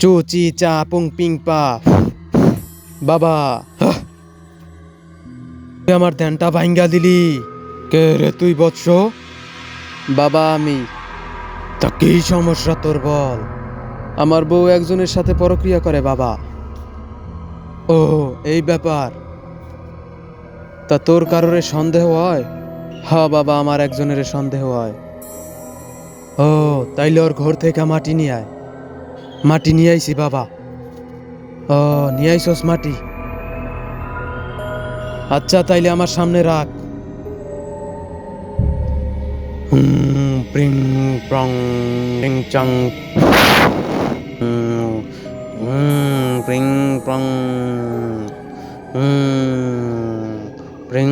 চু চি চা পুং পিং পা। বাবা হাহ। তুই আমার ধ্যানটা ভাঙ্গা দিলি। কে রে তুই বৎস? বাবা আমি। তা কি সমস্যা তোর বল? আমার বউ একজনের সাথে পরক্রিয়া করে বাবা। ও এই ব্যাপার। তা তোর কারোরে সন্দেহ হয়? হ্যাঁ বাবা, আমার একজনের সন্দেহ হয়। ও তাইলে ওর ঘর থেকে মাটি নিয়ে আয়। মাটি নিয়ে আইছি বাবা। ও নিয়ে আইসস মাটি? আচ্ছা তাইলে আমার সামনে রাখ। প্রিং প্রং টিং চাং। প্রিং প্রং। প্রিং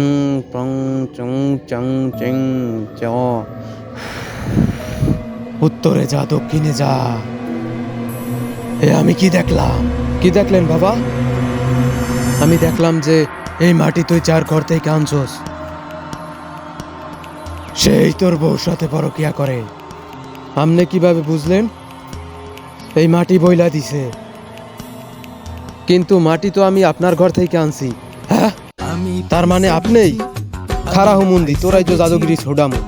প্রং চং চং চিং চ। উত্তরে যা দক্ষিণে যা। এ আমি কি দেখলাম? কি দেখলেন বাবা? আমি দেখলাম যে এই মাটি তুই চার ঘর থেকে আনছস। সেই তোর বউর সাথে পরকিয়া করে। আপনি কিভাবে বুঝলেন? এই মাটি বইলা দিছে। কিন্তু মাটি তো আমি আপনার ঘর থেকে আনছি। হ্যাঁ, তার মানে আপনিই খারা হুমুন্দি তোরাই তো জাদুগিরি ছোড়ামু।